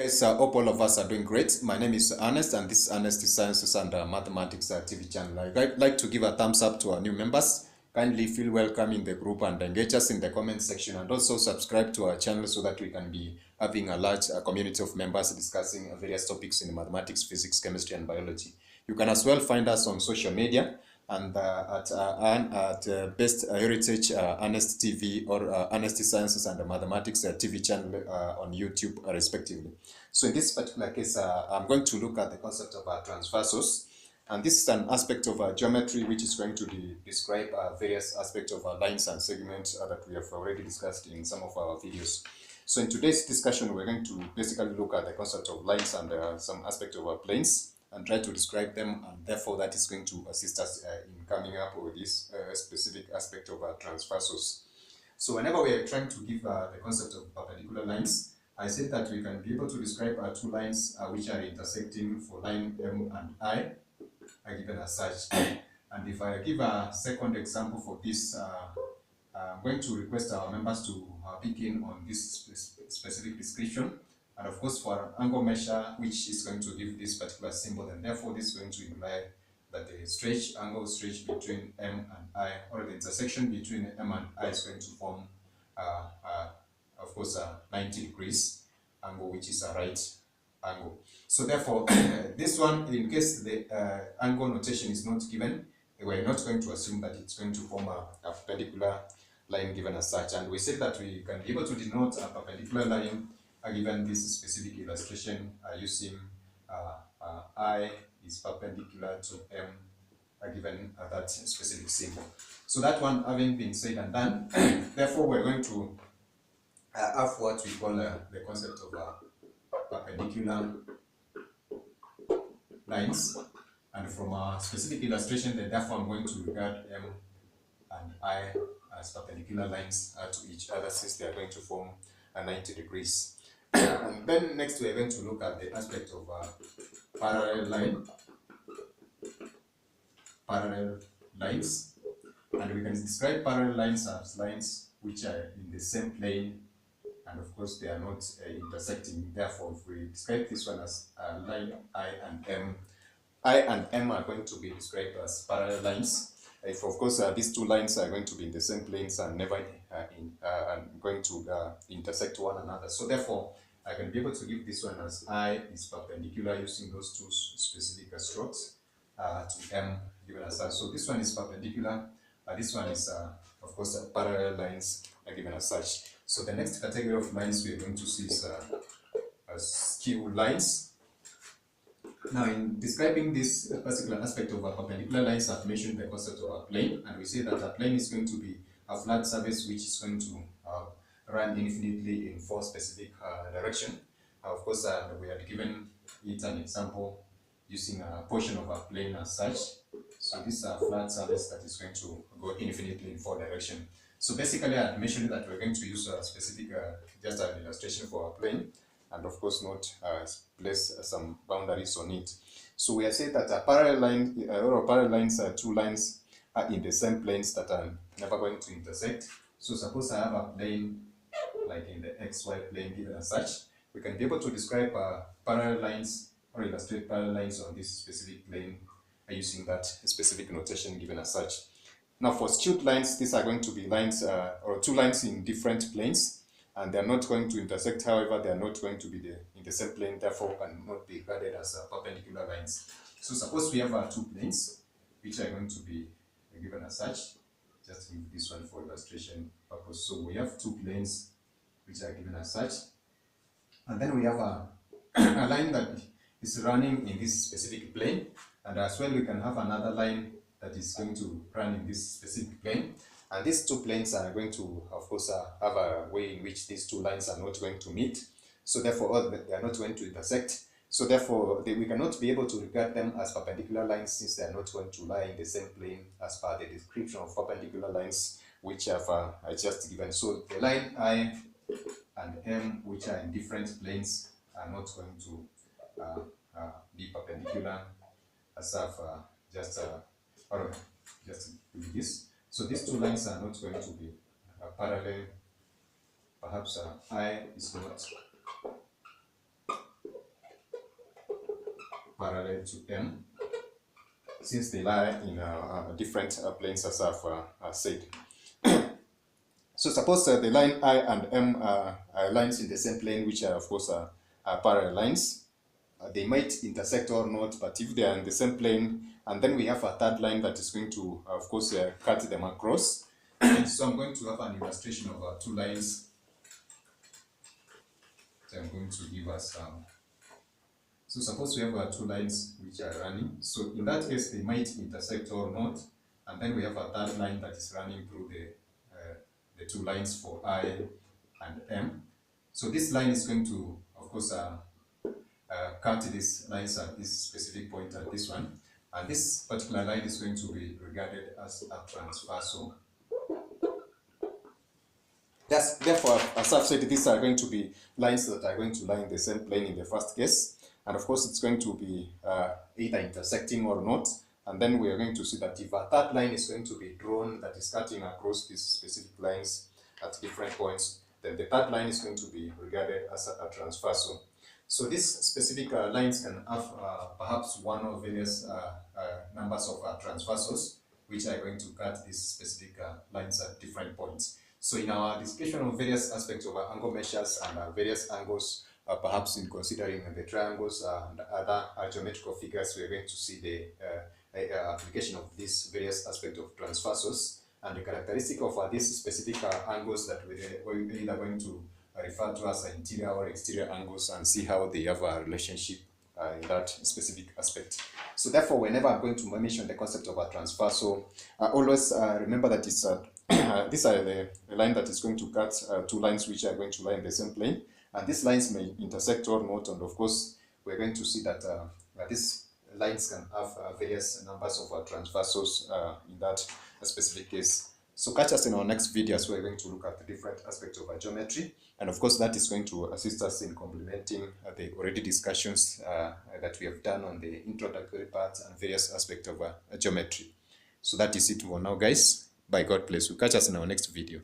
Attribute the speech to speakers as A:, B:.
A: Yes, hope all of us are doing great. My name is Ernest, and this is Ernest Sciences and Mathematics TV channel. I'd like to give a thumbs up to our new members. Kindly feel welcome in the group and engage us in the comment section, and also subscribe to our channel so that we can be having a large community of members discussing various topics in mathematics, physics, chemistry, and biology. You can as well find us on social media and at Best Heritage Ernest TV or Ernest Sciences and Mathematics TV channel on YouTube respectively. So in this particular case, I'm going to look at the concept of transversals, and this is an aspect of geometry which is going to describe various aspects of lines and segments that we have already discussed in some of our videos. So in today's discussion, we're going to basically look at the concept of lines and some aspect of planes, and try to describe them, and therefore that is going to assist us in coming up with this specific aspect of transversals. So whenever we are trying to give the concept of perpendicular lines, I said that we can be able to describe two lines which are intersecting for line M and I are given as such. And if I give a second example for this, I'm going to request our members to pick in on this specific description. And of course, for an angle measure, which is going to give this particular symbol, and therefore this is going to imply that the angle stretch between M and I, or the intersection between M and I, is going to form, of course, a 90 degrees angle, which is a right angle. So therefore, this one, in case the angle notation is not given, we're not going to assume that it's going to form a perpendicular line given as such. And we said that we can be able to denote a perpendicular line given this specific illustration using I is perpendicular to M given that specific symbol. So that one having been said and done, therefore we're going to have what we call the concept of perpendicular lines. And from a specific illustration, then therefore I'm going to regard M and I as perpendicular lines to each other, since they are going to form a 90 degrees. And then next we are going to look at the aspect of parallel lines, and we can describe parallel lines as lines which are in the same plane, and of course they are not intersecting. Therefore, if we describe this one as line I and M are going to be described as parallel lines. If of course these two lines are going to be in the same planes and never going to intersect one another. So therefore, I can be able to give this one as I is perpendicular using those two specific strokes to M given as such. So this one is perpendicular. This one is, of course, parallel lines given as such. So the next category of lines we are going to see is skew lines. Now, in describing this particular aspect of perpendicular lines, I've mentioned the concept of a plane, and we say that a plane is going to be a flat surface which is going to run infinitely in four specific directions. Of course, we had given it an example using a portion of a plane as such. So this is a flat surface that is going to go infinitely in four directions. So basically, I had mentioned that we're going to use a specific, just an illustration for a plane, and of course not place some boundaries on it. So we are saying that a parallel line or parallel lines are two lines are in the same planes that are never going to intersect. So suppose I have a plane like in the XY plane given as such, we can be able to describe parallel lines or illustrate parallel lines on this specific plane using that specific notation given as such. Now for skewed lines, these are going to be lines or two lines in different planes, and they are not going to intersect. However, they are not going to be in the same plane, therefore can not be regarded as perpendicular lines. So suppose we have two planes which are going to be given as such. Just give this one for illustration purpose. So we have two planes which are given as such, and then we have a line that is running in this specific plane, and as well we can have another line that is going to run in this specific plane. And these two planes are going to, of course, have a way in which these two lines are not going to meet. So therefore, they are not going to intersect. So therefore, we cannot be able to regard them as perpendicular lines, since they are not going to lie in the same plane as per the description of perpendicular lines which have I just given. So the line I and M, which are in different planes, are not going to be perpendicular as I've just do this. So these two lines are not going to be parallel. Perhaps I is not parallel to M, since they lie in different planes, as I've said. So suppose the line I and M are lines in the same plane, which are of course parallel lines. They might intersect or not, but if they are in the same plane, and then we have a third line that is going to, of course, cut them across. So I'm going to have an illustration of two lines that I'm going to give us. So suppose we have two lines which are running. So in that case, they might intersect or not, and then we have a third line that is running through the two lines for I and M. So this line is going to, of course, cut these lines at this specific point at this one, and this particular line is going to be regarded as a transversal. Therefore, as I've said, these are going to be lines that are going to lie in the same plane in the first case, and of course it's going to be either intersecting or not, and then we are going to see that if a third line is going to be drawn that is cutting across these specific lines at different points, then the third line is going to be regarded as a transversal. So these specific lines can have perhaps one or various numbers of transversals, which are going to cut these specific lines at different points. So in our discussion of various aspects of angle measures and various angles, perhaps in considering the triangles and other geometrical figures, we are going to see the application of these various aspects of transversals and the characteristic of these specific angles that we're either going to refer to as interior or exterior angles, and see how they have a relationship in that specific aspect. So therefore, whenever I'm going to mention the concept of a transversal, always remember that it's these are the line that is going to cut two lines which are going to lie in the same plane, and these lines may intersect or not, and of course we're going to see that these lines can have various numbers of transversals in that specific case. So catch us in our next video as we're going to look at the different aspects of geometry, and of course that is going to assist us in complementing the already discussions that we have done on the introductory parts and various aspects of geometry. So that is it for now, guys. Bye, God bless you. Catch us in our next video.